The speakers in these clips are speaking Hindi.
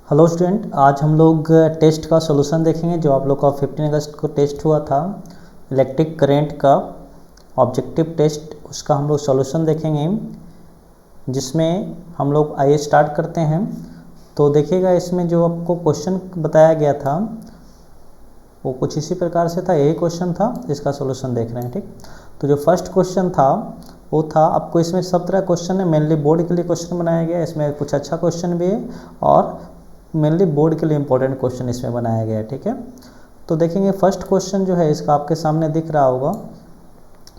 हेलो स्टूडेंट, आज हम लोग टेस्ट का सॉल्यूशन देखेंगे जो आप लोग का 15 अगस्त को टेस्ट हुआ था इलेक्ट्रिक करंट का ऑब्जेक्टिव टेस्ट। उसका हम लोग सॉल्यूशन देखेंगे जिसमें हम लोग आइए स्टार्ट करते हैं। तो देखिएगा, इसमें जो आपको क्वेश्चन बताया गया था वो कुछ इसी प्रकार से था। यही क्वेश्चन था, इसका सॉल्यूशन देख रहे हैं। ठीक, तो जो फर्स्ट क्वेश्चन था वो था, आपको इसमें सब तरह क्वेश्चन है, मेनली बोर्ड के लिए क्वेश्चन बनाया गया है। इसमें कुछ अच्छा क्वेश्चन भी है और मेनली बोर्ड के लिए इंपॉर्टेंट क्वेश्चन इसमें बनाया गया है। ठीक है, तो देखेंगे फर्स्ट क्वेश्चन जो है इसका आपके सामने दिख रहा होगा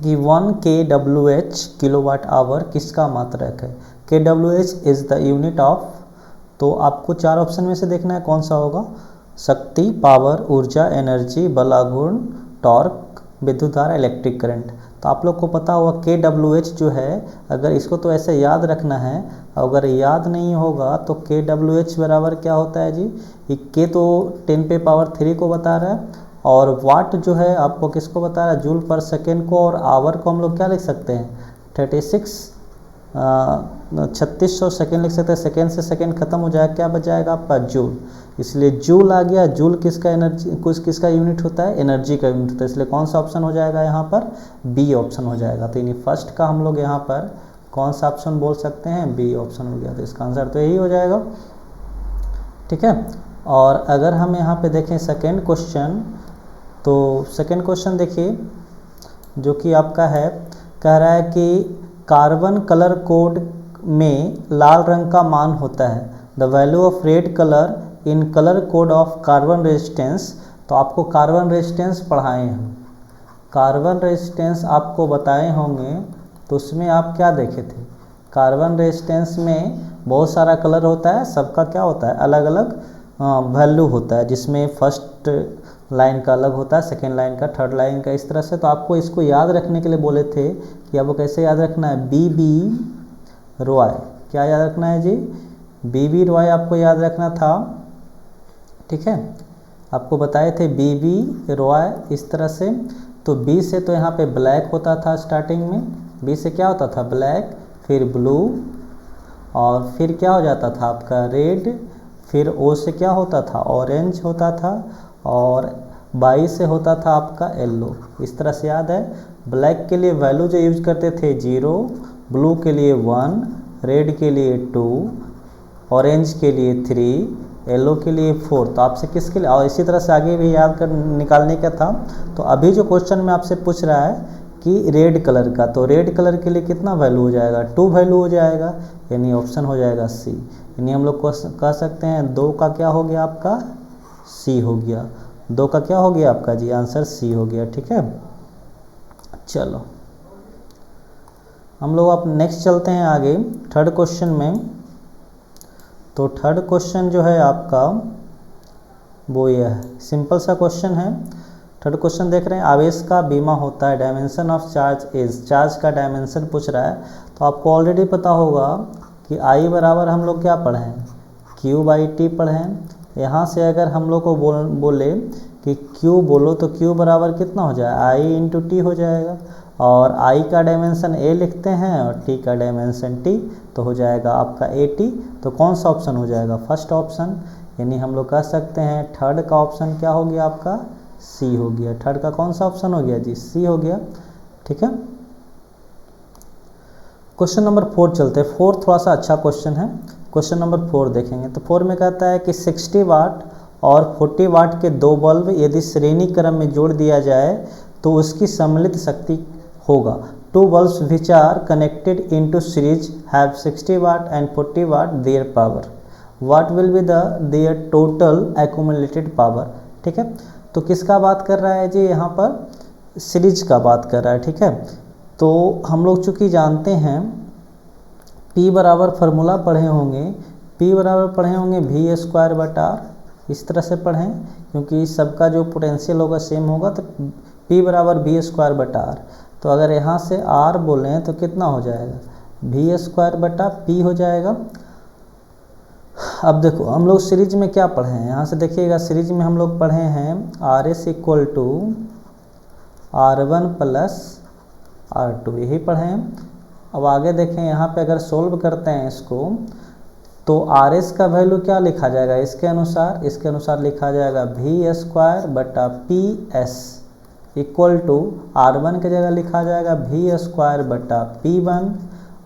कि 1 kWh किलोवाट आवर किसका मात्रक है। kWh is the unit of, तो आपको चार ऑप्शन में से देखना है कौन सा होगा। शक्ति, पावर, ऊर्जा, एनर्जी, बल आघूर्ण, टॉर्क, विद्युत धारा, इलेक्ट्रिक करंट। तो आप लोग को पता होगा kWh जो है, अगर इसको तो ऐसे याद रखना है, अगर याद नहीं होगा तो kWh बराबर क्या होता है जी। k तो 10 पे पावर 3 को बता रहा है और वाट जो है आपको किसको बता रहा है, जूल पर सेकेंड को, और आवर को हम लोग क्या लिख सकते हैं 3600 सेकेंड लिख सकते हैं। सेकेंड से सेकेंड खत्म हो जाएगा, क्या बच जाएगा आपका जूल, इसलिए जूल आ गया। जूल किसका एनर्जी, किसका यूनिट होता है, एनर्जी का यूनिट होता है, इसलिए कौन सा ऑप्शन हो जाएगा यहाँ पर, बी ऑप्शन हो जाएगा। तो यानी फर्स्ट का हम लोग यहाँ पर कौन सा ऑप्शन बोल सकते हैं, बी ऑप्शन हो गया। तो इसका आंसर तो यही हो जाएगा। ठीक है, और अगर हम यहाँ पे देखें सेकेंड क्वेश्चन, तो सेकेंड क्वेश्चन देखिए जो कि आपका है, कह रहा है कि कार्बन कलर कोड में लाल रंग का मान होता है, the value of red colour in colour code of carbon resistance. तो आपको कार्बन रेजिस्टेंस पढ़ाए हैं, कार्बन रेजिस्टेंस आपको बताए होंगे, तो उसमें आप क्या देखे थे, कार्बन रेजिस्टेंस में बहुत सारा कलर होता है, सबका क्या होता है, अलग अलग वैल्यू होता है, जिसमें फर्स्ट लाइन का अलग होता है, सेकेंड लाइन का, थर्ड लाइन का, इस तरह से। तो आपको इसको याद रखने के लिए बोले थे कि आपको कैसे याद रखना है, बी बी रॉय, क्या याद रखना है जी, बी बी रॉय आपको याद रखना था। ठीक है, आपको बताए थे बी बी रॉय इस तरह से। तो बी से तो यहाँ पे ब्लैक होता था स्टार्टिंग में, बी से क्या होता था ब्लैक, फिर ब्लू, और फिर क्या हो जाता था आपका रेड, फिर ओ से क्या होता था ऑरेंज होता था, और बाई से होता था आपका येलो। इस तरह से याद है। ब्लैक के लिए वैल्यू जो यूज करते थे 0, ब्लू के लिए 1, रेड के लिए 2, ऑरेंज के लिए 3, येलो के लिए 4। तो आपसे किसके लिए, और इसी तरह से आगे भी याद कर निकालने का था। तो अभी जो क्वेश्चन में आपसे पूछ रहा है कि रेड कलर का, तो रेड कलर के लिए कितना वैल्यू हो जाएगा, 2 वैल्यू हो जाएगा, यानी ऑप्शन हो जाएगा सी। यानी हम लोग कह सकते हैं 2 का क्या हो गया आपका, सी हो गया। 2 का क्या हो गया आपका जी, आंसर सी हो गया। ठीक है, चलो हम लोग अब नेक्स्ट चलते हैं आगे थर्ड क्वेश्चन में। तो थर्ड क्वेश्चन जो है आपका वो यह है, सिंपल सा क्वेश्चन है। थर्ड क्वेश्चन देख रहे हैं, आवेश का बीमा होता है, dimension of charge is, charge का डायमेंशन पूछ रहा है। तो आपको ऑलरेडी पता होगा कि आई बराबर हम लोग क्या पढ़े हैं, क्यू बाई टी पढ़े हैं। यहाँ से अगर हम लोग को बोले कि Q बोलो, तो Q बराबर कितना हो जाए, I इंटू टी हो जाएगा, और I का डायमेंशन A लिखते हैं और T का डायमेंशन T, तो हो जाएगा आपका AT। तो कौन सा ऑप्शन हो जाएगा, फर्स्ट ऑप्शन। यानी हम लोग कह सकते हैं थर्ड का ऑप्शन क्या हो गया आपका, C हो गया। थर्ड का कौन सा ऑप्शन हो गया जी, C हो गया। ठीक है, क्वेश्चन नंबर 4 चलते हैं। 4 थोड़ा सा अच्छा क्वेश्चन है। क्वेश्चन नंबर 4 देखेंगे, तो 4 में कहता है कि 60 वाट और 40 वाट के 2 बल्ब यदि श्रेणी क्रम में जोड़ दिया जाए तो उसकी सम्मिलित शक्ति होगा। 2 bulbs which are connected into series have 60 watt and 40 watt their power. What will be their total accumulated power? ठीक है, तो किसका बात कर रहा है जी, यहाँ पर सीरीज का बात कर रहा है। ठीक है, तो हम लोग चूँकि जानते हैं P बराबर फार्मूला पढ़े होंगे, P बराबर पढ़े होंगे V स्क्वायर बटा R, इस तरह से पढ़ें, क्योंकि सबका जो पोटेंशियल होगा सेम होगा। तो P बराबर V स्क्वायर बटा R, तो अगर यहाँ से R बोलें तो कितना हो जाएगा, V स्क्वायर बटा P हो जाएगा। अब देखो हम लोग सीरीज में क्या पढ़े हैं, यहाँ से देखिएगा सीरीज में हम लोग पढ़े हैं RS equal to R1 plus R2, यही पढ़े हैं। अब आगे देखें, यहाँ पे अगर सोल्व करते हैं इसको, तो आर एस का वैल्यू क्या लिखा जाएगा इसके अनुसार लिखा जाएगा वी स्क्वायर बटा P S equal to R one की जगह लिखा जाएगा वी स्क्वायर बटा पी वन,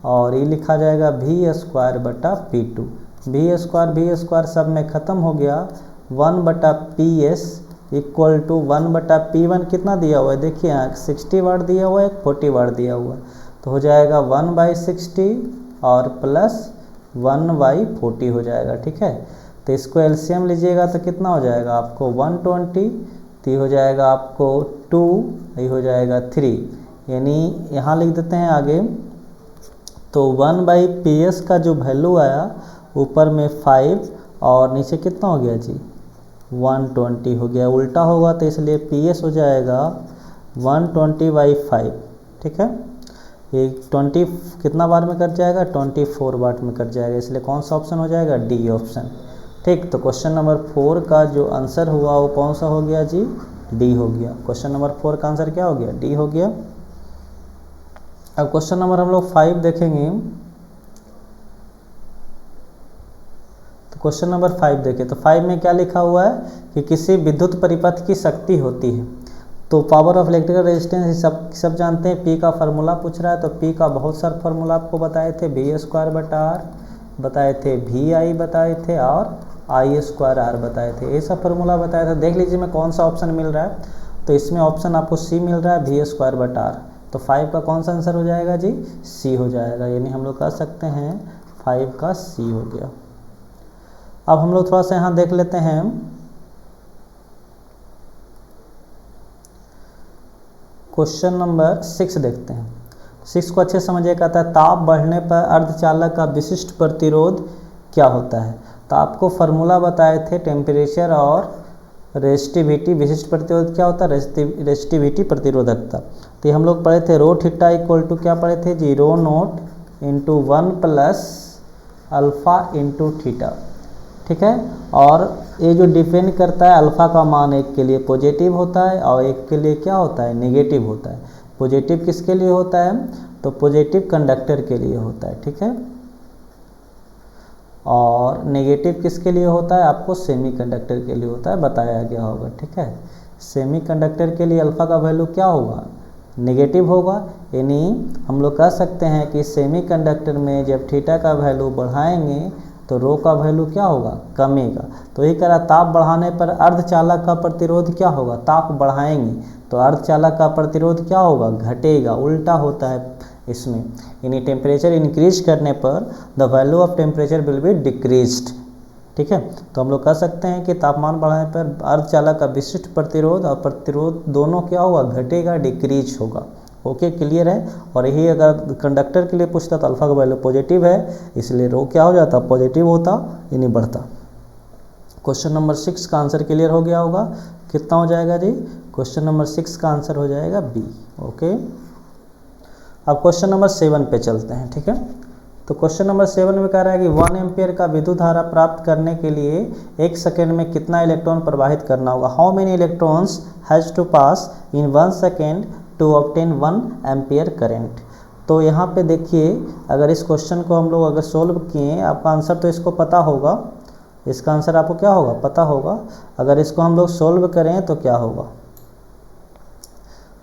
और ये लिखा जाएगा वी स्क्वायर बटा पी टू। वी स्क्वायर सब में ख़त्म हो गया, 1 बटा पी एस इक्वल टू 1 बटा पी वन कितना दिया हुआ है, देखिए यहाँ 60 वाट दिया हुआ है, 40 वाट दिया हुआ है, तो हो जाएगा 1/60 और प्लस 1/40 हो जाएगा। ठीक है, तो इसको एलसीएम लीजिएगा तो कितना हो जाएगा आपको 120, तो ये हो जाएगा आपको 2, ये हो जाएगा 3, यानी यहाँ लिख देते हैं आगे। तो 1/PS का जो वैल्यू आया ऊपर में 5 और नीचे कितना हो गया जी 120 हो गया, उल्टा होगा तो इसलिए PS हो जाएगा 120/5। ठीक है, ये 20 कितना बार में कट जाएगा 24 वाट में कट जाएगा, इसलिए कौन सा ऑप्शन हो जाएगा डी ऑप्शन। ठीक, तो क्वेश्चन नंबर 4 का जो आंसर हुआ वो कौन सा हो गया जी, डी हो गया। क्वेश्चन नंबर 4 का आंसर क्या हो गया, डी हो गया। अब क्वेश्चन नंबर हम लोग 5 देखेंगे। तो क्वेश्चन नंबर 5 देखें, तो 5 में क्या लिखा हुआ है कि किसी विद्युत परिपथ की शक्ति होती है, तो पावर ऑफ इलेक्ट्रिकल रेजिस्टेंस सब जानते हैं। पी का फार्मूला पूछ रहा है, तो पी का बहुत सारे फार्मूला आपको बताए थे, वी स्क्वायर बटा आर बताए थे, वी आई बताए थे और आई स्क्वायर आर बताए थे, ये सब फार्मूला बताया था। देख लीजिए मैं कौन सा ऑप्शन मिल रहा है, तो इसमें ऑप्शन आपको सी मिल रहा है, वी स्क्वायर बटा आर। तो 5 का कौन सा आंसर हो जाएगा जी, सी हो जाएगा, यानी हम लोग कह सकते हैं 5 का सी हो गया। अब हम लोग थोड़ा सा यहाँ देख लेते हैं, क्वेश्चन नंबर 6 देखते हैं। 6 को अच्छे समझिए, कहता है ताप बढ़ने पर अर्धचालक का विशिष्ट प्रतिरोध क्या होता है। तो आपको फार्मूला बताए थे टेम्परेचर और रेजिस्टिविटी, विशिष्ट प्रतिरोध क्या होता है रेजिस्टिविटी प्रतिरोधकता। तो ये हम लोग पढ़े थे रो थीटा इक्वल टू क्या पढ़े थे जी, rho naught into 1 plus alpha into theta. ठीक है, और ये जो डिपेंड करता है अल्फ़ा का मान एक के लिए पॉजिटिव होता है और एक के लिए क्या होता है नेगेटिव होता है। पॉजिटिव किसके लिए होता है, तो पॉजिटिव कंडक्टर के लिए होता है। ठीक है, और नेगेटिव किसके लिए होता है, आपको सेमीकंडक्टर के लिए होता है, बताया गया होगा। ठीक है, सेमीकंडक्टर के लिए अल्फ़ा का वैल्यू क्या होगा, नेगेटिव होगा, यानी हम लोग कह सकते हैं कि सेमीकंडक्टर में जब थीटा का वैल्यू बढ़ाएंगे तो रो का वैल्यू क्या होगा, कमेगा। तो यही कह रहा ताप बढ़ाने पर अर्धचालक का प्रतिरोध क्या होगा, ताप बढ़ाएंगे तो अर्धचालक का प्रतिरोध क्या होगा, घटेगा, उल्टा होता है इसमें, यानी टेम्परेचर इंक्रीज करने पर the value of temperature will be decreased. ठीक है, तो हम लोग कह सकते हैं कि तापमान बढ़ाने पर अर्धचालक का विशिष्ट प्रतिरोध और प्रतिरोध दोनों क्या होगा, घटेगा, डिक्रीज होगा। ओके, क्लियर है। और यही अगर कंडक्टर के लिए पूछता तो अल्फा का वैल्यू पॉजिटिव है, इसलिए रो क्या हो जाता, पॉजिटिव होता, यानी बढ़ता। क्वेश्चन नंबर 6 का आंसर क्लियर हो गया होगा, कितना हो जाएगा जी, क्वेश्चन नंबर 6 का आंसर हो जाएगा बी। ओके, अब क्वेश्चन नंबर 7 पे चलते हैं। ठीक है, तो क्वेश्चन नंबर 7 में कह रहा है कि 1 एम्पियर का विद्युत धारा प्राप्त करने के लिए 1 सेकेंड में कितना इलेक्ट्रॉन प्रवाहित करना होगा। How many electrons has to pass in 1 second to obtain 1 ampere current. तो यहाँ पे देखिए, अगर इस क्वेश्चन को हम लोग अगर सोल्व किए, आपका आंसर तो इसको पता होगा, इसका आंसर आपको क्या होगा, पता होगा। अगर इसको हम लोग सोल्व करें तो क्या होगा,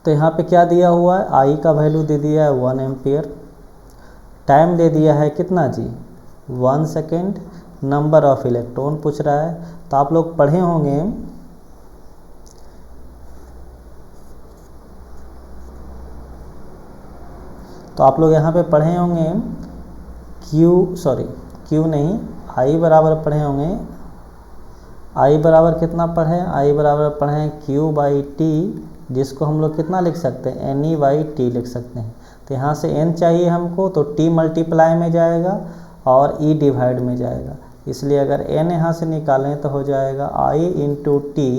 तो यहाँ पे क्या दिया हुआ है, आई का वैल्यू दे दिया है 1 एम्पियर, टाइम दे दिया है कितना जी 1 सेकेंड, नंबर ऑफ इलेक्ट्रॉन पूछ रहा है। तो आप लोग पढ़े होंगे यहाँ पे पढ़े होंगे क्यू नहीं, आई बराबर पढ़े होंगे, आई बराबर कितना पढ़े, आई बराबर पढ़े क्यू बाई टी, जिसको हम लोग कितना लिख सकते हैं, एन ई बाई टी लिख सकते हैं। तो यहाँ से एन चाहिए हमको, तो टी मल्टीप्लाई में जाएगा और ई डिवाइड में जाएगा, इसलिए अगर एन यहाँ से निकालें तो हो जाएगा आई into T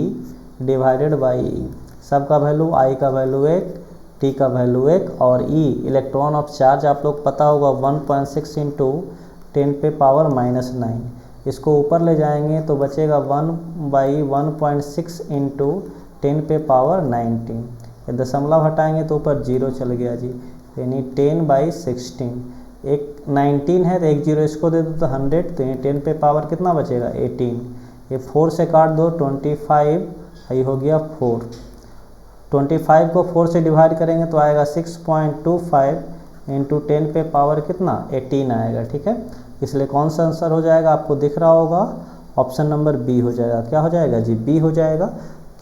divided by E. सबका वैल्यू, आई का वैल्यू 1, टी का वैल्यू 1 और ई इलेक्ट्रॉन ऑफ चार्ज आप लोग पता होगा 1.6 इंटू 10⁻⁹। इसको ऊपर ले जाएंगे तो बचेगा 1/1.6 इंटू 10⁻⁹। दशमलव हटाएंगे तो ऊपर 0 चल गया जी, यानी 10/16। एक 19 है तो एक जीरो इसको दे दो तो 100, तो ये 10 पे पावर कितना बचेगा 18, ये 4 से काट दो 25, ये हो गया 4, 25 को 4 से डिवाइड करेंगे तो आएगा 6.25 इंटू 10 पे पावर कितना 18 आएगा, ठीक है। इसलिए कौन सा आंसर हो जाएगा आपको दिख रहा होगा, ऑप्शन नंबर बी हो जाएगा। क्या हो जाएगा जी, बी हो जाएगा,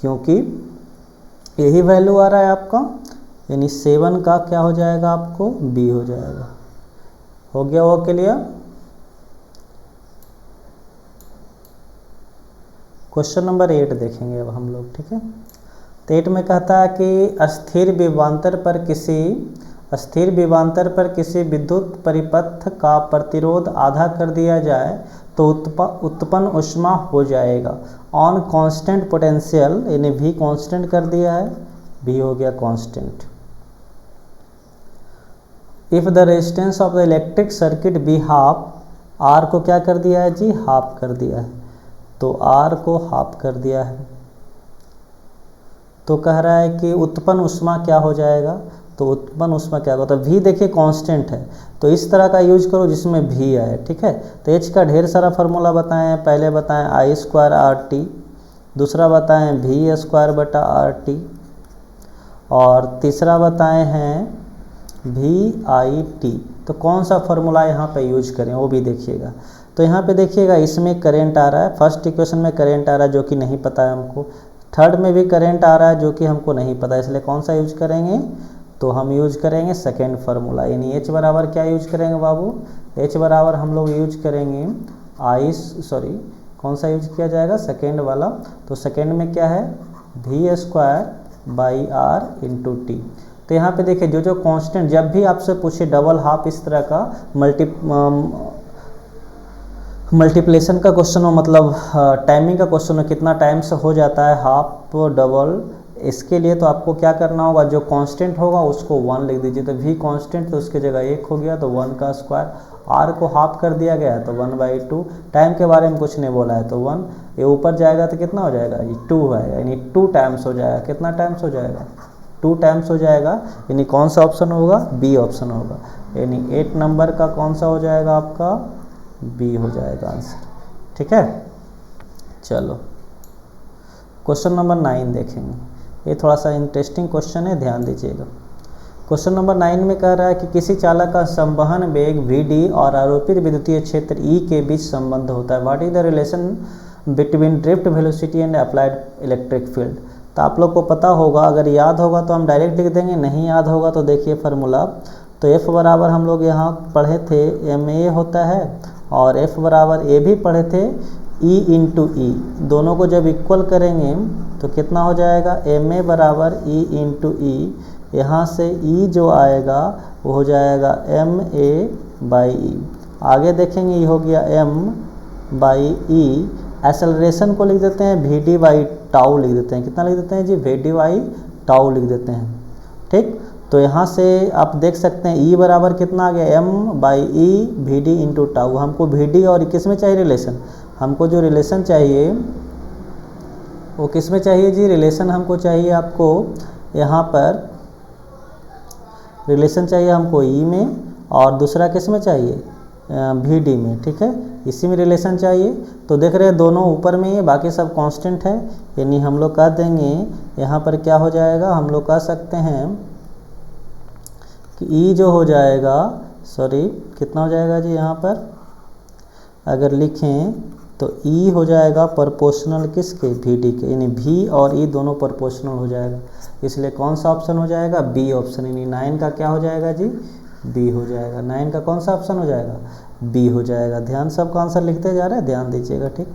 क्योंकि यही वैल्यू आ रहा है आपका, यानी 7 का क्या हो जाएगा आपको बी हो जाएगा। हो गया वो क्लियर। क्वेश्चन नंबर 8 देखेंगे अब हम लोग, ठीक है। तो 8 में कहता है कि स्थिर विभवांतर पर किसी विद्युत परिपथ का प्रतिरोध आधा कर दिया जाए तो उत्पन्न ऊष्मा हो जाएगा ऑन कांस्टेंट पोटेंशियल, यानी भी कांस्टेंट कर दिया है, भी हो गया constant. If the resistance of the electric circuit be half, R को क्या कर दिया है जी, हाफ कर दिया है, तो आर को हाफ कर दिया है, तो कह रहा है कि उत्पन्न ऊष्मा क्या हो जाएगा, तो उत्पन्न ऊष्मा क्या होगा, तो v देखिए कांस्टेंट है, तो इस तरह का यूज करो जिसमें v आए, ठीक है। तो h का ढेर सारा फार्मूला बताएं, पहले बताएं I² RT, दूसरा बताएं v² बटा RT, और तीसरा बताएं हैं VIT। तो कौन सा फार्मूला यहाँ पे यूज करें वो भी देखिएगा। तो यहाँ पे देखिएगा इसमें करंट आ रहा है, फर्स्ट इक्वेशन में करंट आ रहा है जो कि नहीं पता है हमको, थर्ड में भी करंट आ रहा है जो कि हमको नहीं पता है, इसलिए कौन सा यूज करेंगे, तो हम यूज करेंगे सेकेंड फार्मूला, यानी H बराबर क्या यूज करेंगे बाबू, H बराबर हम लोग यूज करेंगे कौन सा यूज किया जाएगा, सेकेंड वाला। तो सेकेंड में क्या है v² इंटू टी। तो यहाँ पे देखिए जो कांस्टेंट, जब भी आपसे पूछे डबल हाफ इस तरह का मल्टीप्लेशन का क्वेश्चन हो, मतलब टाइमिंग का क्वेश्चन हो, कितना टाइम से हो जाता है हाफ डबल, इसके लिए तो आपको क्या करना होगा, जो कांस्टेंट होगा उसको 1 लिख दीजिए। तो v कांस्टेंट तो उसकी जगह 1 हो गया, तो 1 का स्क्वायर, r को हाफ कर दिया गया तो 1/2, टाइम के बारे में कुछ नहीं बोला है तो 1, ये ऊपर जाएगा तो कितना हो जाएगा ये 2 आएगा, यानी 2 टाइम्स हो जाएगा। कितना टाइम्स हो जाएगा, 2 टाइम्स हो जाएगा, यानी कौन सा ऑप्शन होगा, बी ऑप्शन होगा, यानी 8 नंबर का कौन सा हो जाएगा आपका, बी हो जाएगा आंसर, ठीक है। चलो क्वेश्चन नंबर 9 देखेंगे, ये थोड़ा सा इंटरेस्टिंग क्वेश्चन है, ध्यान दीजिएगा। क्वेश्चन नंबर 9 में कह रहा है कि किसी चालक का संवहन वेग Vd और आरोपित विद्युतीय क्षेत्र E के बीच संबंध होता है। What is the relation between drift velocity and applied electric field. तो आप लोग को पता होगा, अगर याद होगा तो हम डायरेक्ट लिख देंगे, नहीं याद होगा तो देखिए फार्मूला। तो F बराबर हम लोग यहाँ पढ़े थे ma होता है, और F बराबर a भी पढ़े थे, E इंटू ई, दोनों को जब इक्वल करेंगे तो कितना हो जाएगा, ma बराबर E इंटू ई, यहाँ से E जो आएगा वो हो जाएगा ma/e। आगे देखेंगे ये हो गया m/e, एक्सेलरेशन को लिख देते हैं Vd/τ लिख देते हैं, कितना लिख देते हैं जी, Vd/τ लिख देते हैं, ठीक। तो यहाँ से आप देख सकते हैं E बराबर कितना आ गया, m/e Vd इंटू टाउ। हमको Vd और किस में चाहिए रिलेशन, हमको जो रिलेशन चाहिए वो किस में चाहिए जी, रिलेशन हमको चाहिए, आपको यहाँ पर रिलेशन चाहिए हमको E में, और दूसरा किस में चाहिए, Vd में, ठीक है, इसी में रिलेशन चाहिए। तो देख रहे हैं दोनों ऊपर में ही, बाकी सब कांस्टेंट है, यानी हम लोग कह देंगे यहाँ पर क्या हो जाएगा, हम लोग कह सकते हैं कि E जो हो जाएगा, कितना हो जाएगा जी, यहाँ पर अगर लिखें तो E हो जाएगा प्रोपोर्शनल किसके, Vd के, यानी V और E दोनों प्रोपोर्शनल हो जाएगा, इसलिए कौन सा ऑप्शन हो जाएगा, बी ऑप्शन, यानी 9 का क्या हो जाएगा जी, बी हो जाएगा। 9 का कौन सा ऑप्शन हो जाएगा, बी हो जाएगा। ध्यान, सबका आंसर लिखते जा रहे हैं, ध्यान दीजिएगा, ठीक।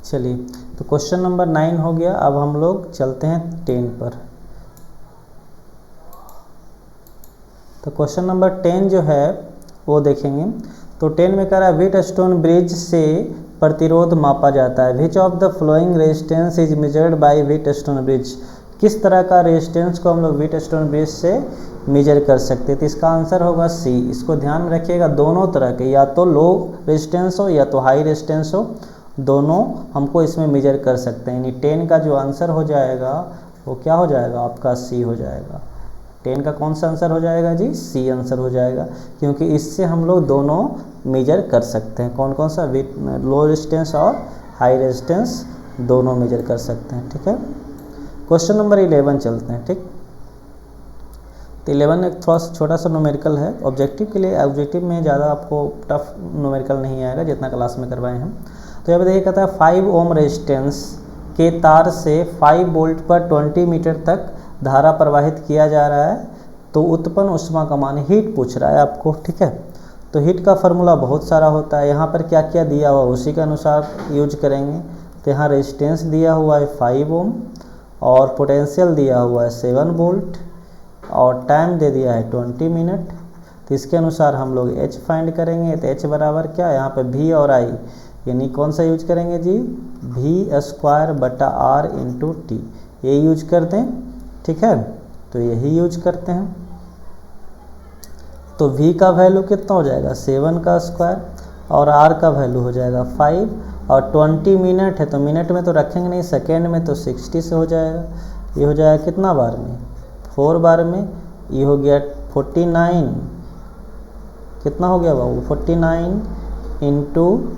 चलिए, तो क्वेश्चन नंबर 9 हो गया। अब हम लोग चलते हैं 10 पर। तो क्वेश्चन नंबर 10 जो है वो देखेंगे। तो 10 में कह रहा है व्हीटस्टोन ब्रिज से प्रतिरोध मापा जाता है। विच of the flowing resistance is measured by Wheatstone bridge. किस तरह का रेजिस्टेंस को हम लोग व्हीटस्टोन ब्रिज से मेजर कर सकते हैं, तो इसका आंसर होगा सी। इसको ध्यान में रखिएगा, दोनों तरह के, या तो लो रेजिस्टेंस हो या तो हाई रेजिस्टेंस हो, दोनों हमको इसमें मेजर कर सकते हैं। यानी 10 का जो आंसर हो जाएगा वो क्या हो जाएगा आपका सी हो जाएगा। 10 का कौन सा आंसर हो जाएगा जी, सी आंसर हो जाएगा, क्योंकि इससे हम लोग दोनों मेजर कर सकते हैं। कौन कौन सा, लो रेजिस्टेंस और हाई रेजिस्टेंस दोनों मेजर कर सकते हैं। ठीक है, क्वेश्चन नंबर 11 चलते हैं। ठीक, तो 11 एक थोड़ा सा छोटा सा न्यूमेरिकल है। ऑब्जेक्टिव के लिए, ऑब्जेक्टिव में ज़्यादा आपको टफ न्यूमेरिकल नहीं आएगा जितना क्लास में करवाए हैं। तो यहाँ पे देखिए कहता है 5 ओम रेजिस्टेंस के तार से 5 वोल्ट पर 20 मीटर तक धारा प्रवाहित किया जा रहा है, तो उत्पन्न ऊष्मा का मान, हीट पूछ रहा है आपको। ठीक है, तो हीट का फार्मूला बहुत सारा होता है, यहाँ पर क्या क्या दिया हुआ उसी के अनुसार यूज करेंगे। तो यहाँ रेजिस्टेंस दिया हुआ है 5 ओम और पोटेंशियल दिया हुआ है 7 वोल्ट और टाइम दे दिया है 20 मिनट। तो इसके अनुसार हम लोग H फाइंड करेंगे। तो H बराबर क्या, यहाँ पे V और I, यानी कौन सा यूज करेंगे जी, V² R इंटू टी, ये यूज करते हैं। ठीक है, तो यही यूज करते हैं। तो V का वैल्यू कितना हो जाएगा 7 का स्क्वायर और R का वैल्यू हो जाएगा 5 और 20 मिनट है तो मिनट में तो रखेंगे नहीं, सेकेंड में, तो 60 से हो जाएगा। ये हो जाएगा कितना बार में, 4 बार में। ये हो गया 49, कितना हो गया बाबू 49 इंटू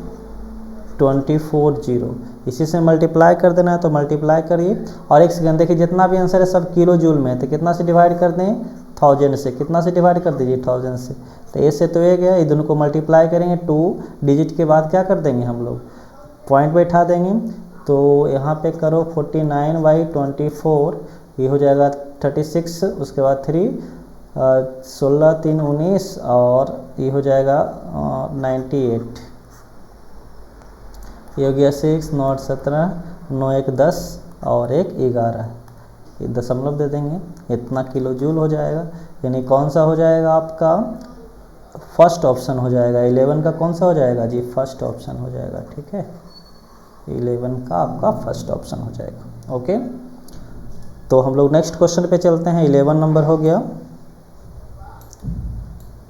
24 जीरो, इसी से मल्टीप्लाई कर देना है। तो मल्टीप्लाई करिए और एक सेकंड देखिए, जितना भी आंसर है सब किलो जूल में है, तो कितना से डिवाइड कर दें, 1000 से। कितना से डिवाइड कर दीजिए, 1000 से। तो ए से तो ये गया, ये दोनों को मल्टीप्लाई करेंगे, 2 डिजिट के बाद क्या कर देंगे हम लोग, पॉइंट बैठा देंगे। तो यहाँ पे करो 49/24, ये हो जाएगा 36, उसके बाद 3 16 3 19 और ये हो जाएगा 98। ये हो गया 6 9 17 9 1 10 और 1 11, ये दशमलव दे देंगे, इतना किलो जूल हो जाएगा। यानी कौन सा हो जाएगा आपका, फर्स्ट ऑप्शन हो जाएगा। 11 का कौन सा हो जाएगा जी, फर्स्ट ऑप्शन हो जाएगा। ठीक है, 11 का आपका फर्स्ट ऑप्शन हो जाएगा। ओके, तो हम लोग नेक्स्ट क्वेश्चन पे चलते हैं। 11 नंबर हो गया।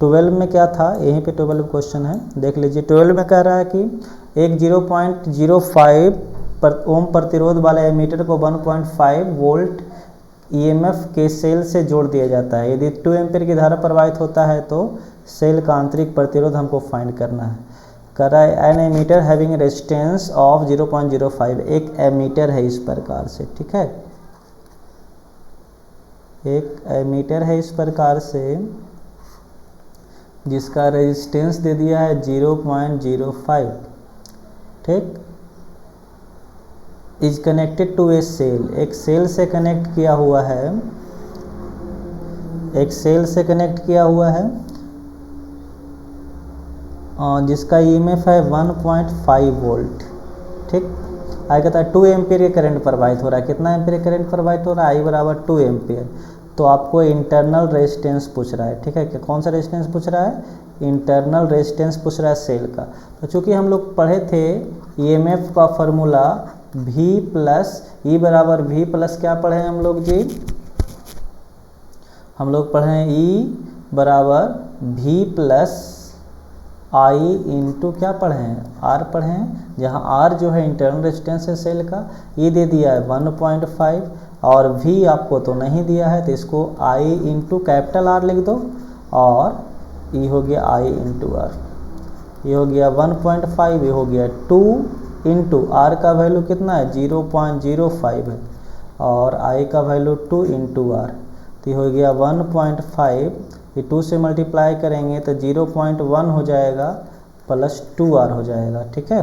12 में क्या था, यहीं पे 12 क्वेश्चन है, देख लीजिए। 12 में कह रहा है कि एक 0.05 ओम प्रतिरोध वाले एमीटर को 1.5 वोल्ट ईएमएफ के सेल से जोड़ दिया जाता है। यदि 2 एम्पीयर की धारा प्रवाहित होता है तो सेल का आंतरिक प्रतिरोध हमको फाइंड करना है। कह रहा है an ammeter having resistance of 0.05, एक एमीटर है इस प्रकार से। ठीक है, एक एमीटर है इस प्रकार से जिसका रेजिस्टेंस दे दिया है 0.05। ठीक, is connected to a cell, एक सेल से कनेक्ट किया हुआ है, एक सेल से कनेक्ट किया हुआ है जिसका ईएमएफ है 1.5 वोल्ट। ठीक, आई कहता है 2 एम्पीयर के करंट प्रवाहित हो रहा है। कितना एम्पीयर करंट प्रवाहित हो रहा है, आई बराबर 2 एम्पीयर। तो आपको इंटरनल रेजिस्टेंस पूछ रहा है। ठीक है, कि कौन सा रेजिस्टेंस पूछ रहा है, इंटरनल रेजिस्टेंस पूछ रहा है सेल का। तो चूंकि हम लोग पढ़े थे ईएमएफ का फार्मूला V प्लस ई बराबर V प्लस क्या पढ़े हैं हम लोग जी, हम लोग पढ़े हैं E बराबर V प्लस आई इंटू क्या पढ़े हैं, R पढ़े हैं, जहाँ R जो है इंटरनल रेजिस्टेंस है सेल का, ये दे दिया है 1.5 और V आपको तो नहीं दिया है, तो इसको I इंटू कैपिटल R लिख दो और ये हो गया I इंटू R, ये हो गया 1.5, ये हो गया 2 इंटू R का वैल्यू कितना है 0.05 है और I का वैल्यू 2 इंटू R, तो ये हो गया 1.5, ये 2 से मल्टीप्लाई करेंगे तो 0.1 हो जाएगा प्लस 2R हो जाएगा। ठीक है,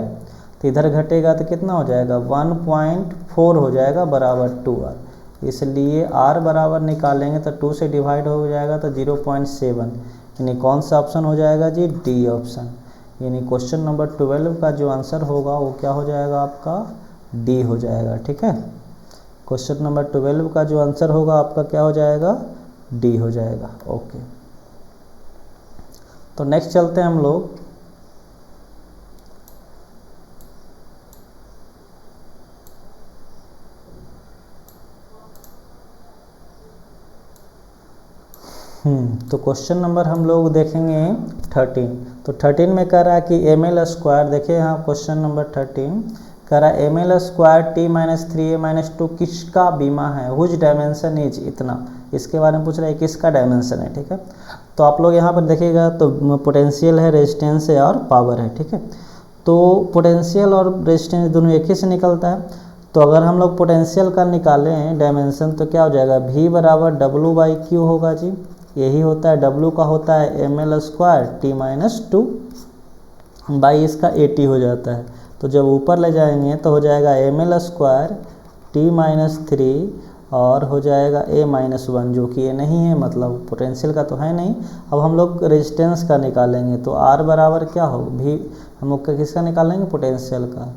तो इधर घटेगा तो कितना हो जाएगा 1.4 हो जाएगा बराबर 2R, इसलिए R बराबर निकालेंगे तो 2 से डिवाइड हो जाएगा तो 0.7, यानी कौन सा ऑप्शन हो जाएगा जी, डी ऑप्शन। यानी क्वेश्चन नंबर 12 का जो आंसर होगा वो क्या हो जाएगा आपका, डी हो जाएगा। ठीक है, क्वेश्चन नंबर 12 का जो आंसर होगा आपका क्या हो जाएगा, डी हो जाएगा। ओके, तो नेक्स्ट चलते हैं हम लोग। तो क्वेश्चन नंबर हम लोग देखेंगे 13। तो 13 में कह रहा है कि एम एल स्क्वायर, देखिए यहाँ क्वेश्चन नंबर 13 कह रहा है M L square T minus 3a minus 2 किसका बीमा है, हुज डायमेंशन इज इतना, इसके बारे में पूछ रहा है किसका डायमेंशन है। ठीक है, तो आप लोग यहाँ पर देखिएगा तो पोटेंशियल है, रेजिस्टेंस है और पावर है। ठीक है, तो पोटेंशियल और रेजिस्टेंस दोनों एक ही से निकलता है। तो अगर हम लोग पोटेंशियल का निकालें डायमेंशन तो क्या हो जाएगा, V बराबर W/Q होगा जी, यही होता है। W का होता है M L square T minus 2 by इसका 80 हो जाता है। तो जब ऊपर ले जाएंगे तो हो जाएगा M L square T minus 3 और हो जाएगा a माइनस 1, जो कि ये नहीं है, मतलब पोटेंशियल का तो है नहीं। अब हम लोग रेजिस्टेंस का निकालेंगे तो R बराबर क्या हो, भी हम लोग का किसका निकालेंगे, पोटेंशियल का।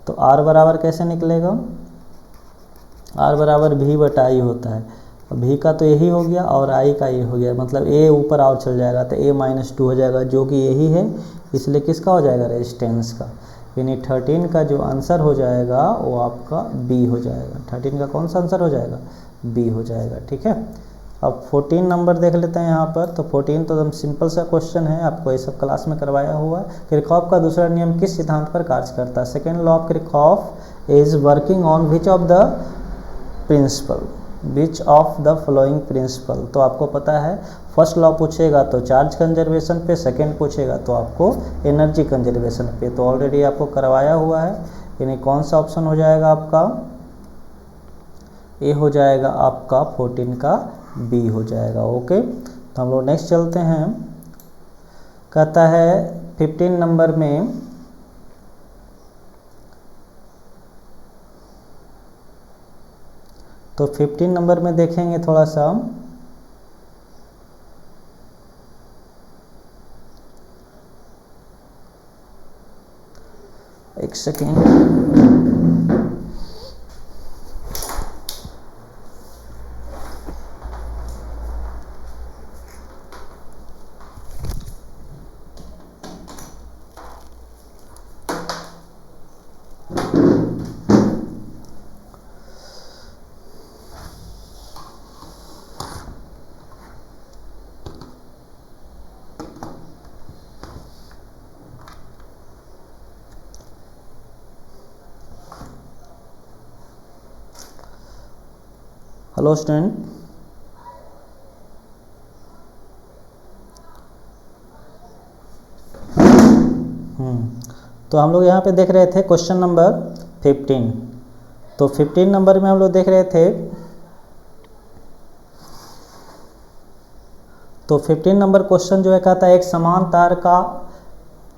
तो R बराबर कैसे निकलेगा, R बराबर V/I होता है। V का तो यही हो गया और I का ये हो गया, मतलब A ऊपर और चल जाएगा तो a माइनस 2 हो जाएगा, जो कि यही है, इसलिए किसका हो जाएगा, रेजिस्टेंस का। यानी 13 का जो आंसर हो जाएगा वो आपका B हो जाएगा। 13 का कौन सा आंसर हो जाएगा, B हो जाएगा। ठीक है, अब 14 नंबर देख लेते हैं यहाँ पर। तो 14 तो एकदम सिंपल सा क्वेश्चन है, आपको ये सब क्लास में करवाया हुआ है। किरचॉफ का दूसरा नियम किस सिद्धांत पर कार्य करता है, second law of Kirchhoff is working on which of the principle, which of the following principle. तो आपको पता है फर्स्ट लॉ पूछेगा तो चार्ज कंजर्वेशन पे, सेकंड पूछेगा तो आपको एनर्जी कंजर्वेशन पे। तो ऑलरेडी आपको करवाया हुआ है, यानी कौन सा ऑप्शन हो जाएगा आपका, ए हो जाएगा आपका 14 का बी हो जाएगा। ओके, तो हम लोग नेक्स्ट चलते हैं। कहता है 15 नंबर में, तो 15 नंबर में देखेंगे थोड़ा सा, एक सेकेंड। हेलो स्टूडेंट, तो हम लोग यहाँ पे देख रहे थे क्वेश्चन नंबर 15। तो 15 नंबर में हम लोग देख रहे थे, तो 15 नंबर क्वेश्चन जो है कहता है एक समान तार का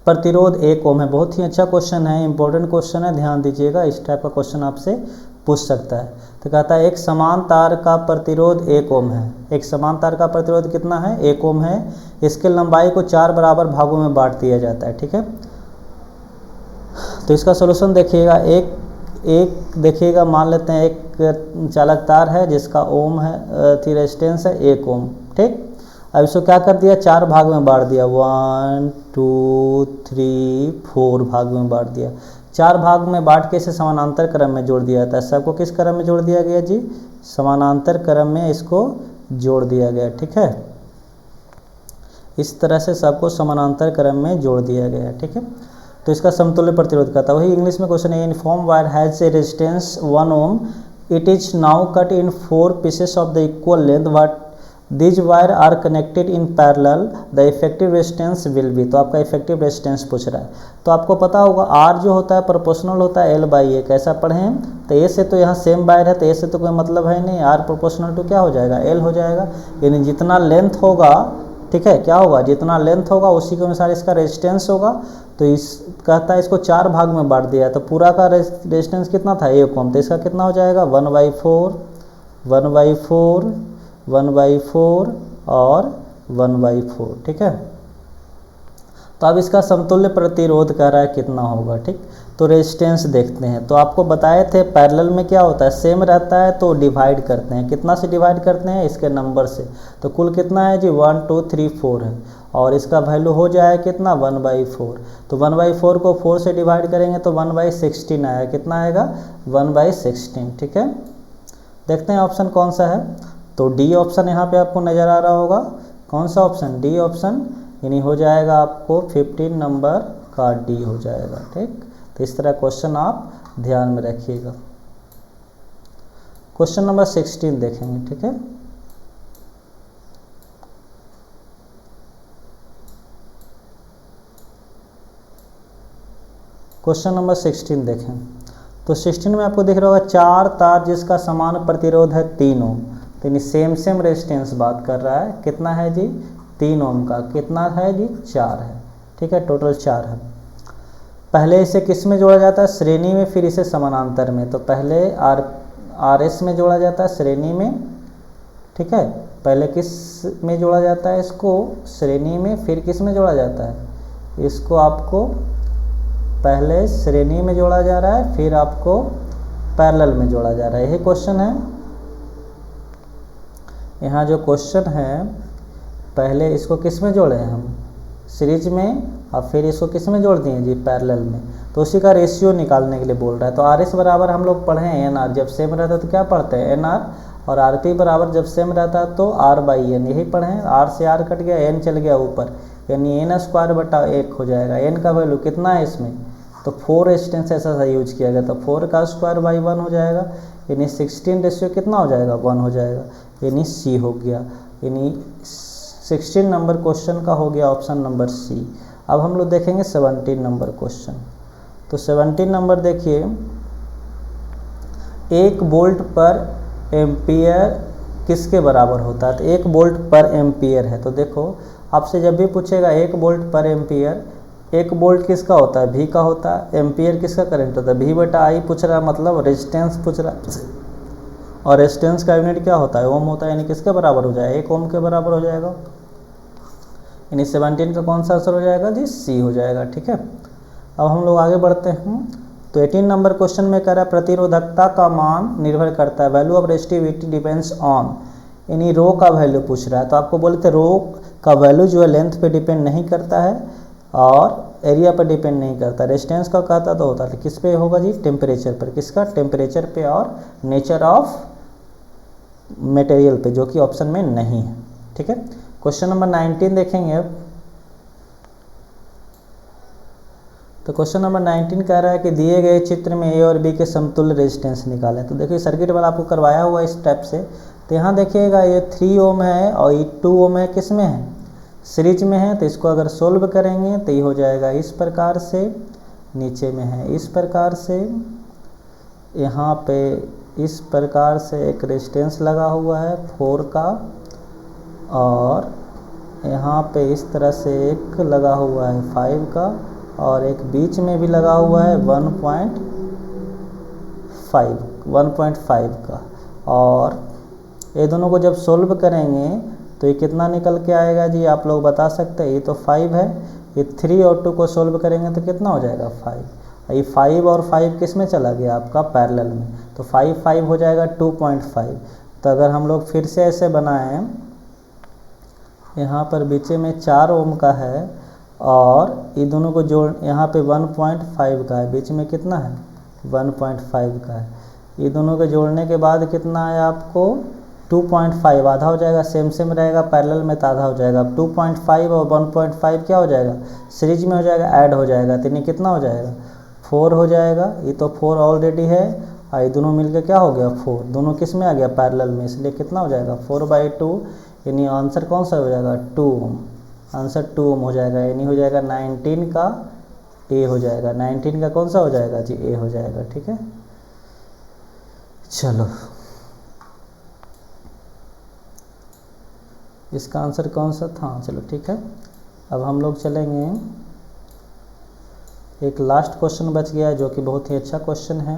प्रतिरोध 1 ओम है। बहुत ही अच्छा क्वेश्चन है, इंपॉर्टेंट क्वेश्चन है, ध्यान दीजिएगा। इस टाइप का क्वेश्चन आपसे पूछ सकता है। तो कहता है एक समान तार का प्रतिरोध 1 ओम है। एक समान तार का प्रतिरोध कितना है, 1 ओम है। इसके लंबाई को 4 बराबर भागों में बांट दिया जाता है। ठीक है, तो इसका सॉल्यूशन देखिएगा। एक देखिएगा, मान लेते हैं एक चालक तार है जिसका ओम है, रेजिस्टेंस है 1 ओम। ठीक, अब इसको क्या कर दिया, 4 भाग में बांट दिया, 1 2 3 4 भाग में बांट दिया। 4 भाग में बांट के इसे समानांतर क्रम में जोड़ दिया जाता है। सबको किस क्रम में जोड़ दिया गया जी, समानांतर क्रम में इसको जोड़ दिया गया। ठीक है, इस तरह से सबको समानांतर क्रम में जोड़ दिया गया। ठीक है, तो इसका समतुल्य प्रतिरोध कहता है, वही इंग्लिश में क्वेश्चन है, uniform wire has a resistance 1 ohm, it is now cut in 4 pieces of the equal length, but these wire are connected in parallel, the effective resistance will be. तो आपका इफेक्टिव रेजिस्टेंस पूछ रहा है। तो आपको पता होगा आर जो होता है प्रोपोर्शनल होता है L/A। कैसा पढ़ें, तो ए से तो यहाँ सेम वायर है तो ए से तो कोई मतलब है नहीं, आर प्रोपोर्शनल टू क्या हो जाएगा, L हो जाएगा। यानी जितना लेंथ होगा, ठीक है, क्या होगा, जितना लेंथ होगा उसी के अनुसार इसका रेजिस्टेंस होगा। तो इस कहता है इसको 4 भाग में बांट दिया, तो पूरा का रेजिस्टेंस कितना था, 1 ओम। तो इसका कितना हो जाएगा, 1/4 1/4 1/4 और 1/4। ठीक है, तो अब इसका समतुल्य प्रतिरोध कह रहा है कितना होगा। ठीक, तो रेजिस्टेंस देखते हैं। तो आपको बताए थे पैरेलल में क्या होता है, सेम रहता है तो डिवाइड करते हैं। कितना से डिवाइड करते हैं, इसके नंबर से। तो कुल कितना है जी, 1 2 3 4 है, और इसका वैल्यू हो जाए कितना, 1/4। तो 1/4 को 4 से डिवाइड करेंगे तो 1/16 आएगा। कितना आएगा, 1/16। ठीक है, देखते हैं ऑप्शन कौन सा है। तो डी ऑप्शन यहाँ पे आपको नज़र आ रहा होगा। कौन सा ऑप्शन, डी ऑप्शन यानी हो जाएगा आपको 15 नंबर का डी हो जाएगा। ठीक, तो इस तरह क्वेश्चन आप ध्यान में रखिएगा। क्वेश्चन नंबर 16 देखेंगे। ठीक है, क्वेश्चन नंबर 16 देखें तो 16 में आपको दिख रहा होगा 4 तार जिसका समान प्रतिरोध है 3 ओम। तो यानी सेम रेजिस्टेंस बात कर रहा है। कितना है जी? 3 ओम का। कितना है जी? 4 है। ठीक है, टोटल 4 है। पहले इसे किस में जोड़ा जाता है? श्रेणी में, फिर इसे समानांतर में। तो पहले आर एस में जोड़ा जाता है, श्रेणी में। ठीक है, पहले किस में जोड़ा जाता है? इसको श्रेणी में, फिर किस में जोड़ा जाता है? इसको आपको पहले श्रेणी में जोड़ा जा रहा है, फिर आपको पैरेलल में जोड़ा जा रहा है। यही क्वेश्चन है। यहाँ जो क्वेश्चन है, पहले इसको किस में जोड़े हैं हम? सीरीज में, और फिर इसको किस में जोड़ दिए जी? पैरेलल में। तो उसी का रेशियो निकालने के लिए बोल रहा है। तो आर एस बराबर हम लोग पढ़े हैं एन आर। जब सेम रहता है तो क्या पढ़ते हैं? N R. और आर पी बराबर जब सेम रहता है तो आर बाई एन। यही पढ़े हैं। आर से आर कट गया, एन चल गया ऊपर, यानी एन स्क्वायर बटा 1 हो जाएगा। एन का वैल्यू कितना है इसमें? तो 4 रेजिस्टेंस ऐसा यूज किया गया। तो 4 का स्क्वायर बाई 1 हो जाएगा, यानी 16 रेशियो कितना हो जाएगा? 1 हो जाएगा, यानी सी हो गया। यानी 16 नंबर क्वेश्चन का हो गया ऑप्शन नंबर सी। अब हम लोग देखेंगे 17 नंबर क्वेश्चन। तो 17 नंबर देखिए, 1 वोल्ट पर एम्पियर किसके बराबर होता है? तो 1 वोल्ट पर एम्पियर है। तो देखो, आपसे जब भी पूछेगा 1 वोल्ट पर एम्पियर, 1 वोल्ट किसका होता है? भी का होता है। एम्पियर किसका करंट होता है? भी बटा आई पूछ रहा है, मतलब रेजिस्टेंस पूछ रहा है। और रेजिस्टेंस का यूनिट क्या होता है? ओम होता है। यानी किसके बराबर हो जाएगा? 1 ओम के बराबर हो जाएगा। यानी 17 का कौन सा आंसर हो जाएगा जी? सी हो जाएगा। ठीक है, अब हम लोग आगे बढ़ते हैं। तो 18 नंबर क्वेश्चन में कह रहा है प्रतिरोधकता का मान निर्भर करता है, value of resistivity depends on, यानी रो का वैल्यू पूछ रहा है। तो आपको बोलते रो का वैल्यू जो है लेंथ पे डिपेंड नहीं करता है और एरिया पर डिपेंड नहीं करता। रेजिस्टेंस का कहता तो होता है, किस पे होगा जी? टेम्परेचर पर। किसका? टेम्परेचर पे और नेचर ऑफ मटेरियल पे, जो कि ऑप्शन में नहीं है। ठीक है, क्वेश्चन नंबर 19 देखेंगे अब। तो क्वेश्चन नंबर 19 कह रहा है कि दिए गए चित्र में ए और बी के समतुल्य रेजिस्टेंस निकालें। तो देखिए, सर्किट वाला आपको करवाया हुआ इस टाइप से। तो यहाँ देखिएगा, ये 3 ओम है और ये 2 ओम है। किस में है? सीरीज में है। तो इसको अगर सोल्व करेंगे तो ये हो जाएगा इस प्रकार से, नीचे में है इस प्रकार से, यहाँ पे इस प्रकार से एक रेजिस्टेंस लगा हुआ है 4 का, और यहाँ पे इस तरह से एक लगा हुआ है 5 का, और एक बीच में भी लगा हुआ है 1.5 का। और ये दोनों को जब सोल्व करेंगे तो ये कितना निकल के आएगा जी? आप लोग बता सकते हैं। ये तो 5 है, ये 3 और 2 को सोल्व करेंगे तो कितना हो जाएगा? 5। ये 5 और 5 किस में चला गया? आपका पैरेलल में। तो 5 हो जाएगा 2.5। तो अगर हम लोग फिर से ऐसे बनाएं, यहाँ पर बीच में 4 ओम का है और ये दोनों को जोड़, यहाँ पे 1.5 का है, बीच में कितना है? 1.5 का है। ये दोनों को जोड़ने के बाद कितना है आपको? 2.5। आधा हो जाएगा, सेम रहेगा, पैरेलल में तो आधा हो जाएगा। 2.5 और 1.5 क्या हो जाएगा? सीरीज में हो जाएगा, ऐड हो जाएगा। तो कितना हो जाएगा? 4 हो जाएगा। ये तो 4 ऑलरेडी है, और ये दोनों मिलकर क्या हो गया? 4। दोनों किस में आ गया? पैरेलल में, इसलिए कितना हो जाएगा? 4/2। यानी आंसर कौन सा हो जाएगा? 2 ओम। आंसर 2 ओम हो जाएगा, यानी हो जाएगा 19 का ए हो जाएगा। 19 का कौन सा हो जाएगा जी? ए हो जाएगा। ठीक है, चलो इसका आंसर कौन सा था? चलो ठीक है, अब हम लोग चलेंगे, एक लास्ट क्वेश्चन बच गया है जो कि बहुत ही अच्छा क्वेश्चन है।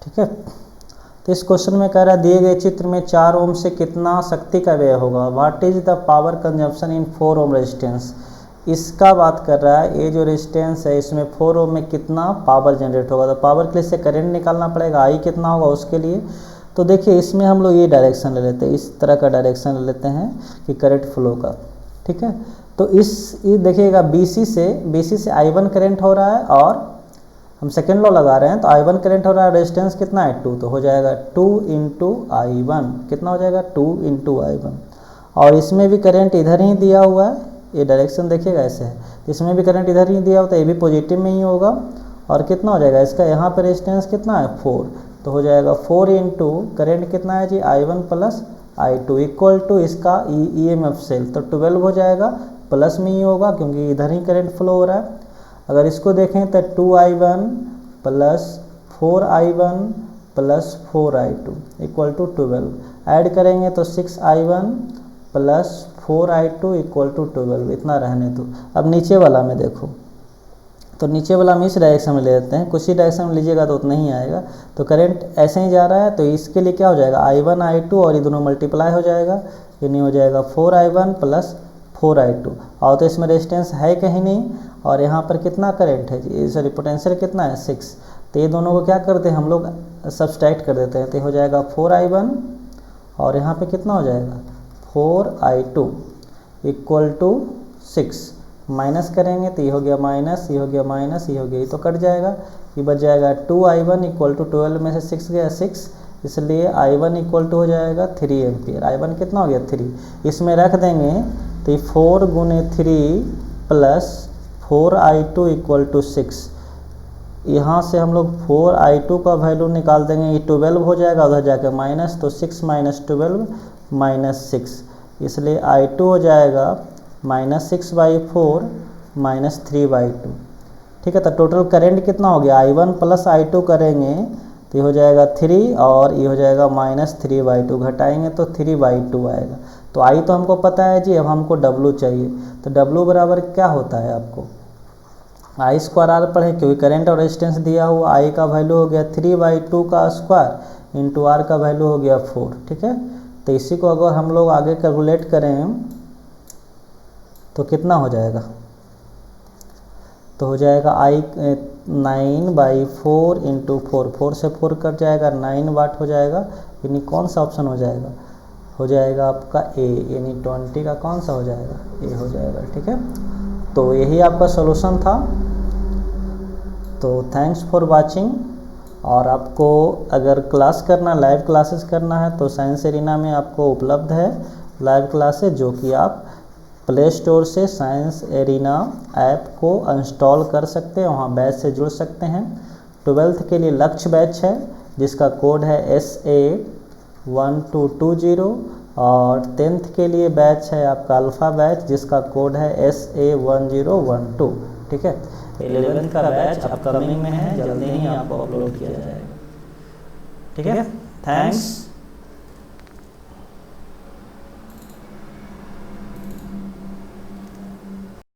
ठीक है, तो इस क्वेश्चन में कह रहा है दिए गए चित्र में 4 ओम से कितना शक्ति का व्यय होगा? What is the power consumption in 4 ohm resistance? इसका बात कर रहा है। ये जो रेजिस्टेंस है इसमें 4 ओम में कितना पावर जनरेट होगा? तो पावर के लिए से करंट निकालना पड़ेगा, आई कितना होगा उसके लिए। तो देखिए, इसमें हम लोग ये डायरेक्शन ले लेते हैं, इस तरह का डायरेक्शन ले लेते हैं कि करंट फ्लो का। ठीक है, तो ये देखिएगा BC से I1 करंट हो रहा है, और हम सेकेंड लॉ लगा रहे हैं। तो I1 करंट हो रहा है, रेजिस्टेंस कितना है? 2। तो हो जाएगा 2 × I1। कितना हो जाएगा? 2 × I1। और इसमें भी करंट इधर ही दिया हुआ है, ये डायरेक्शन देखिएगा ऐसे है, तो इसमें भी करंट इधर ही दिया होता है, ये भी पॉजिटिव में ही होगा। और कितना हो जाएगा इसका, यहाँ पर रेजिस्टेंस कितना है 4, तो हो जाएगा 4 इंटू करंट कितना है जी I1 plus I2 equal to इसका EMF सेल, तो 12 हो जाएगा, प्लस में ही होगा क्योंकि इधर ही करंट फ्लो हो रहा है। अगर इसको देखें तो 2I1 plus 4I1 plus 4I2 equal to 12, add करेंगे तो 6I1 plus 4I2 equal to 12, इतना रहने दो। अब नीचे वाला में देखो, तो नीचे वाला हम इस डायरेक्शन में ले लेते हैं, कुछ ही डायरेक्शन में लीजिएगा तो उतना ही आएगा। तो करंट ऐसे ही जा रहा है, तो इसके लिए क्या हो जाएगा I1 I2 और ये दोनों मल्टीप्लाई हो जाएगा, यानी हो जाएगा 4I1 प्लस 4I2। और तो इसमें रेजिस्टेंस है कहीं नहीं, और यहाँ पर कितना करंट है जी, सॉरी पोटेंशियल कितना है 6, तो ये दोनों को क्या करते हैं हम लोग सब्सट्रैक्ट कर देते हैं, तो हो जाएगा 4I1 और यहाँ पे कितना हो जाएगा 4I2 इक्वल टू 6, माइनस करेंगे तो ये हो गया माइनस, ये हो गया माइनस, ये हो गया, ये तो कट जाएगा, ये बच जाएगा 2I1 इक्वल टू 12 में से 6 गया 6, इसलिए I1 इक्वल टू हो जाएगा 3 एम्पियर। I1 कितना हो गया 3, इसमें रख देंगे तो ये 4 गुने 3 प्लस 4I2 इक्वल टू 6, यहाँ से हम लोग 4I2 का वैल्यू निकाल देंगे, ये 12 हो जाएगा, उधर जाकर माइनस, तो 6 माइनस 12 माइनस 6, इसलिए I2 हो जाएगा -6/4 -3/2। ठीक है, तो टोटल करंट कितना हो गया, I1 प्लस I2 करेंगे तो ये हो जाएगा 3 और ये हो जाएगा -3/2, घटाएंगे तो 3/2 आएगा। तो I तो हमको पता है जी, अब हमको W चाहिए, तो W बराबर क्या होता है आपको I²R पढ़े, क्योंकि करंट और रेजिस्टेंस दिया हुआ, I का वैल्यू हो गया 3/2 का स्क्वायर इंटू R का वैल्यू हो गया 4। ठीक है, तो इसी को अगर हम लोग आगे कैलकुलेट करें तो कितना हो जाएगा, तो हो जाएगा I9/4 इंटू 4 से 4 कट जाएगा, 9 वाट हो जाएगा, यानी कौन सा ऑप्शन हो जाएगा, हो जाएगा आपका A, यानी 20 का कौन सा हो जाएगा, A हो जाएगा। ठीक है, तो यही आपका सॉल्यूशन था। तो थैंक्स फॉर वाचिंग, और आपको अगर क्लास करना, लाइव क्लासेस करना है तो साइंस एरिना में आपको उपलब्ध है लाइव क्लासेस, जो कि आप प्ले स्टोर से साइंस एरिना ऐप को इंस्टॉल कर सकते हैं, वहाँ बैच से जुड़ सकते हैं। 12th के लिए लक्ष्य बैच है जिसका कोड है SA1220, और 10th के लिए बैच है आपका अल्फ़ा बैच जिसका कोड है SA1012। ठीक है, 11th का बैच अपकमिंग में है, जल्दी ही आपको अपलोड किया जाएगा। ठीक है, थैंक्स।